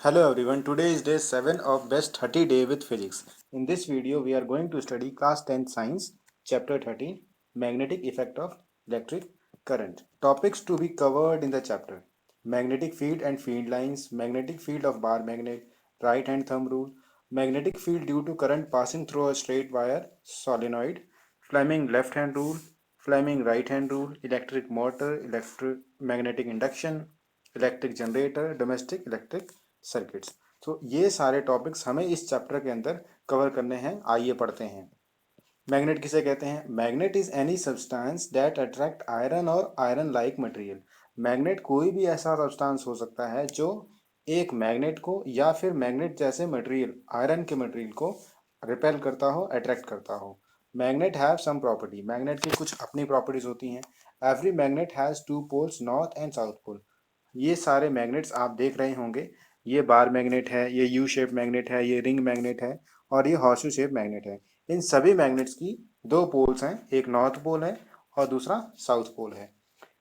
Hello everyone, today is day 7 of Best 30 Day with Physics. In this video, we are going to study Class 10 Science, Chapter 13, Magnetic Effect of Electric Current. Topics to be covered in the chapter: magnetic field and field lines, magnetic field of bar magnet, right hand thumb rule, magnetic field due to current passing through a straight wire solenoid, Fleming left hand rule, Fleming right hand rule, electric motor, electromagnetic induction, electric generator, domestic electric circuits. तो ये सारे topics हमें इस chapter के अंदर cover करने हैं। आइए पढ़ते हैं। मैग्नेट किसे कहते हैं? Magnet is any substance that attract iron और आयरन लाइक मटेरियल। मैग्नेट कोई भी ऐसा सब्सटेंस हो सकता है जो एक मैग्नेट को या फिर मैग्नेट जैसे मटेरियल, आयरन के मटेरियल को रिपेल करता हो, अट्रैक्ट करता हो। Magnet have some property, magnet की कुछ अपनी प्रॉपर्टीज होती हैं। Every magnet has two poles, north and south pole. ये सारे मैग्नेट्स आप देख रहे होंगे। ये बार मैग्नेट है, ये यू शेप मैग्नेट है, ये रिंग मैग्नेट है और ये हॉर्सशू शेप मैग्नेट है। इन सभी मैग्नेट्स की दो पोल्स हैं, एक नॉर्थ पोल है और दूसरा साउथ पोल है।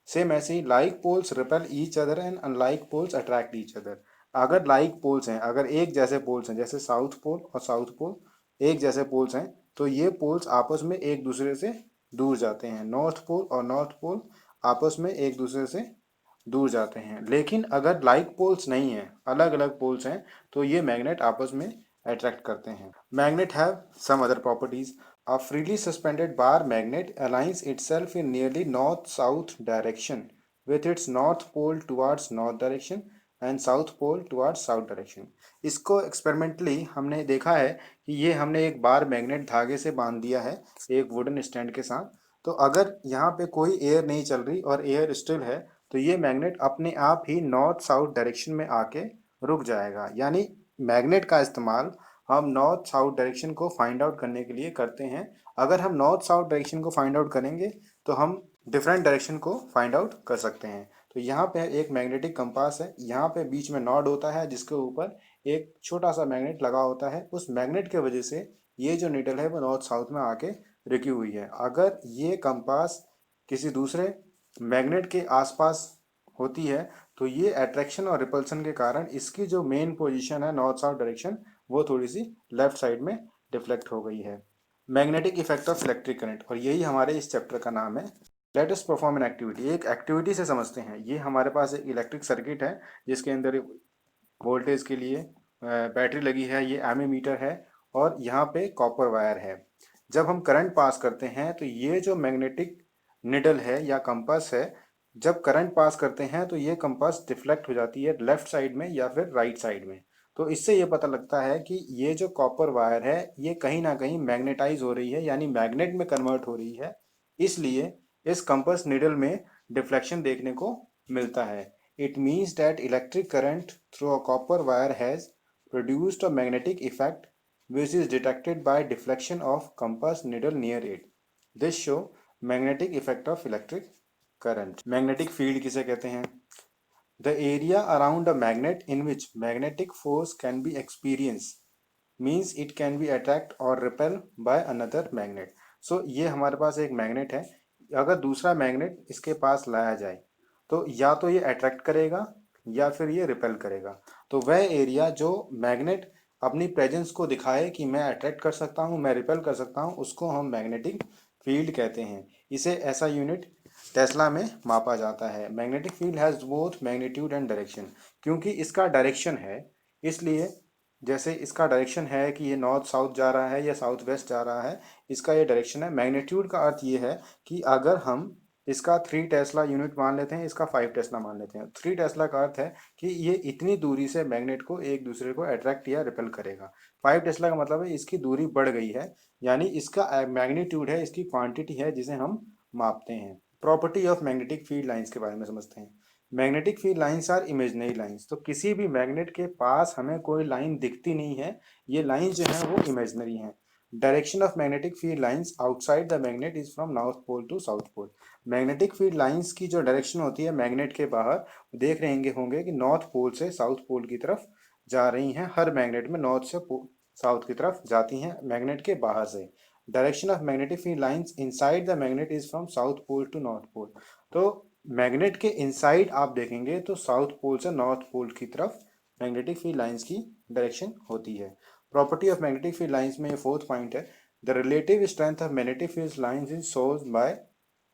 सेम ऐसे ही like poles repel each other and unlike poles attract each other. अगर लाइक पोल्स हैं, अगर एक जैसे पोल्स हैं, जैसे साउथ पोल और साउथ पोल एक जैसे पोल्स हैं, तो ये पोल्स आपस में एक दूसरे से दूर जाते हैं। नॉर्थ पोल और नॉर्थ पोल आपस में एक दूसरे से दूर जाते हैं। लेकिन अगर लाइक पोल्स नहीं है, अलग अलग पोल्स हैं, तो ये मैग्नेट आपस में अट्रैक्ट करते हैं। Magnet have some other properties. A freely suspended bar magnet aligns itself in nearly north-south direction with its north pole towards north direction and south pole towards south direction. इसको experimentally हमने देखा है कि ये हमने एक बार मैग्नेट धागे से बांध दिया है एक वुडन स्टैंड के साथ। तो अगर यहाँ पे कोई एयर नहीं चल रही और एयर स्टिल है, तो ये मैग्नेट अपने आप ही नॉर्थ साउथ डायरेक्शन में आके रुक जाएगा। यानी मैग्नेट का इस्तेमाल हम नॉर्थ साउथ डायरेक्शन को फाइंड आउट करने के लिए करते हैं। अगर हम नॉर्थ साउथ डायरेक्शन को फाइंड आउट करेंगे तो हम डिफरेंट डायरेक्शन को फाइंड आउट कर सकते हैं। तो यहाँ पे एक मैग्नेटिक कंपास है, यहाँ पे बीच में नॉड होता है जिसके ऊपर एक छोटा सा मैग्नेट लगा होता है। उस मैग्नेट के वजह से ये जो निडल है वो नॉर्थ साउथ में आके रुकी हुई है। अगर ये कंपास किसी दूसरे मैग्नेट के आसपास होती है तो ये अट्रैक्शन और रिपल्सन के कारण इसकी जो मेन पोजीशन है नॉर्थ साउथ डायरेक्शन, वो थोड़ी सी लेफ्ट साइड में डिफ्लेक्ट हो गई है। Magnetic effect of electric current, और यही हमारे इस चैप्टर का नाम है। Let us perform an activity. एक एक्टिविटी से समझते हैं। ये हमारे पास एक इलेक्ट्रिक सर्किट है जिसके अंदर वोल्टेज के लिए बैटरी लगी है, ये एमीमीटर है और यहाँ पे कॉपर वायर है। जब हम करंट पास करते हैं तो ये जो मैग्नेटिक निडल है या कंपास है, जब करंट पास करते हैं तो ये कंपास डिफ्लेक्ट हो जाती है लेफ्ट साइड में या फिर राइट साइड में। तो इससे ये पता लगता है कि ये जो कॉपर वायर है ये कहीं ना कहीं मैग्नेटाइज हो रही है, यानी मैग्नेट में कन्वर्ट हो रही है। इसलिए इस कंपास निडल में डिफ्लेक्शन देखने को मिलता है। It means that electric current through a copper wire has produced a magnetic effect which is detected by deflection of compass needle near it. This show magnetic effect of electric current. Magnetic field किसे कहते हैं? The area around a magnet in which magnetic force can be experienced means it can be attract or repel by another magnet. So ये हमारे पास एक magnet है। अगर दूसरा magnet इसके पास लाया जाए तो या तो ये अट्रैक्ट करेगा या फिर ये रिपेल करेगा। तो वह एरिया जो मैग्नेट अपनी प्रेजेंस को दिखाए कि मैं अट्रैक्ट कर सकता हूँ, मैं रिपेल कर सकता हूँ, उसको हम मैग्नेटिक फील्ड कहते हैं। इसे ऐसा यूनिट टेस्ला में मापा जाता है। Magnetic field has both magnitude and direction. क्योंकि इसका डायरेक्शन है, इसलिए जैसे इसका डायरेक्शन है कि ये नॉर्थ साउथ जा रहा है या साउथ वेस्ट जा रहा है, इसका ये डायरेक्शन है। मैग्नीट्यूड का अर्थ ये है कि अगर हम इसका 3 टेस्ला यूनिट मान लेते हैं, इसका 5 टेस्ला मान लेते हैं। 3 टेस्ला का अर्थ है कि ये इतनी दूरी से मैग्नेट को एक दूसरे को अट्रैक्ट या रिपेल करेगा। 5 टेस्ला का मतलब है इसकी दूरी बढ़ गई है, यानी इसका मैग्नीट्यूड है, इसकी क्वांटिटी है जिसे हम मापते हैं। Property of magnetic field lines के बारे में समझते हैं। Magnetic field lines are imaginary lines. तो किसी भी मैग्नेट के पास हमें कोई लाइन दिखती नहीं है, ये लाइन जो है वो इमेजिनरी हैं। Direction of magnetic field lines outside the magnet is from north pole to south pole. Magnetic field lines की जो डायरेक्शन होती है मैग्नेट के बाहर, देख रहे होंगे कि नॉर्थ पोल से साउथ पोल की तरफ जा रही हैं। हर मैग्नेट में नॉर्थ से साउथ की तरफ जाती हैं मैग्नेट के बाहर से। Direction of magnetic field lines inside the magnet is from south pole to north pole. तो मैग्नेट के इनसाइड आप देखेंगे तो साउथ पोल से नॉर्थ पोल की तरफ मैग्नेटिक फील्ड लाइंस की डायरेक्शन होती है। Property of magnetic field lines में फोर्थ पॉइंट है, the relative strength of magnetic field lines is shows by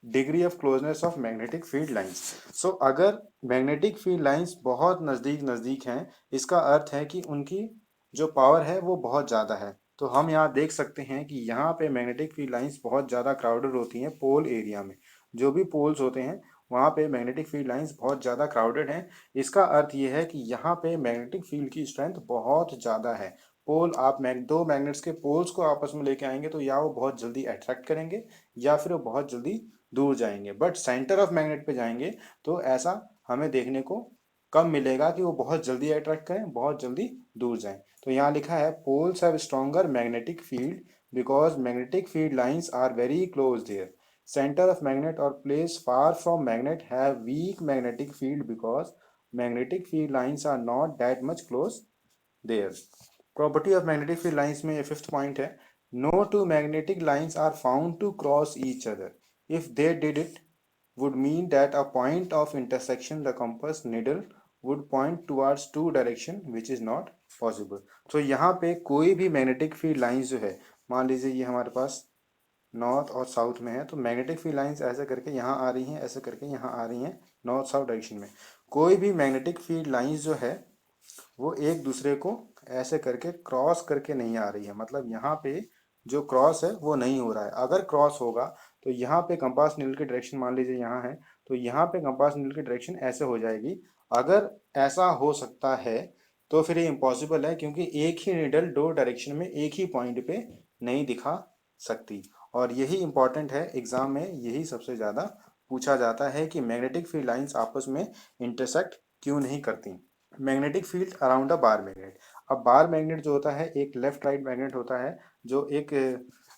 degree of closeness of magnetic field lines. So अगर magnetic field lines बहुत नज़दीक नज़दीक हैं, इसका अर्थ है कि उनकी जो पावर है वो बहुत ज़्यादा है। तो हम यहाँ देख सकते हैं कि यहाँ पे मैग्नेटिक फील्ड लाइंस बहुत ज़्यादा क्राउडेड होती हैं पोल एरिया में। जो भी पोल्स होते हैं वहाँ पे मैग्नेटिक फील्ड लाइंस बहुत ज़्यादा क्राउडेड हैं। इसका अर्थ ये है कि यहाँ पे मैग्नेटिक फील्ड की स्ट्रेंथ बहुत ज़्यादा है। पोल आप दो मैग्नेट्स के पोल्स को आपस में लेके आएंगे तो या वो बहुत जल्दी अट्रैक्ट करेंगे या फिर वो बहुत जल्दी दूर जाएंगे। बट सेंटर ऑफ मैग्नेट पे जाएंगे तो ऐसा हमें देखने को कम मिलेगा कि वो बहुत जल्दी अट्रैक्ट करें, बहुत जल्दी दूर जाएं। तो यहाँ लिखा है poles have stronger magnetic field because magnetic field lines are very close there. Center of magnet or place far from magnet have weak magnetic field because magnetic field lines are not that much close there. Property of magnetic field lines में ये fifth point है, no two magnetic lines are found to cross each other. If they did it would mean that a point of intersection the compass needle would point towards two direction which is not possible. तो यहाँ पे कोई भी magnetic field lines जो है, मान लीजिए ये हमारे पास नॉर्थ और साउथ में है, तो मैग्नेटिक फील्ड लाइंस ऐसे करके यहाँ आ रही हैं, ऐसे करके यहाँ आ रही हैं नॉर्थ साउथ डायरेक्शन में। कोई भी मैग्नेटिक फील्ड लाइंस जो है वो एक दूसरे को ऐसे करके क्रॉस करके नहीं आ रही है। मतलब यहाँ पे जो क्रॉस है वो नहीं हो रहा है। अगर क्रॉस होगा तो यहाँ पे कंपास नीडल की डायरेक्शन मान लीजिए यहाँ है, तो यहाँ पे कंपास नीडल की डायरेक्शन ऐसे हो जाएगी। अगर ऐसा हो सकता है तो फिर ये इम्पॉसिबल है, क्योंकि एक ही नीडल दो डायरेक्शन में एक ही पॉइंट पे नहीं दिखा सकती। और यही इंपॉर्टेंट है, एग्जाम में यही सबसे ज़्यादा पूछा जाता है कि मैग्नेटिक फील्ड लाइंस आपस में इंटरसेक्ट क्यों नहीं करती। मैग्नेटिक फील्ड अराउंड अ बार मैग्नेट। अब बार मैग्नेट जो होता है एक लेफ्ट राइट मैग्नेट होता है जो एक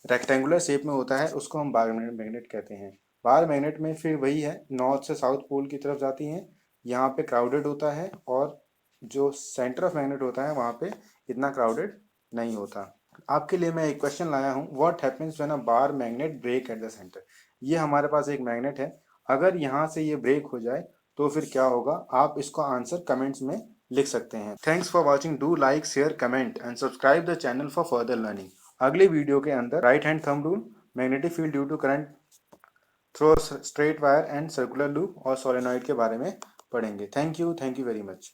रेक्टेंगुलर शेप में होता है, उसको हम बार मैग्नेट कहते हैं। बार मैग्नेट में फिर वही है, नॉर्थ से साउथ पोल की तरफ जाती हैं, यहाँ पे क्राउडेड होता है, और जो सेंटर ऑफ मैग्नेट होता है वहाँ पे इतना क्राउडेड नहीं होता। आपके लिए मैं एक क्वेश्चन लाया हूँ, what happens when a bar magnet break at the centre. ये हमारे पास एक मैग्नेट है, अगर यहाँ से ये ब्रेक हो जाए तो फिर क्या होगा, आप इसका आंसर कमेंट्स में लिख सकते हैं। Thanks for watching, do like share comment and subscribe the channel for further learning. अगले वीडियो के अंदर right hand thumb rule, magnetic field due to current through straight wire and circular loop और solenoid के बारे में पढ़ेंगे। Thank you very much.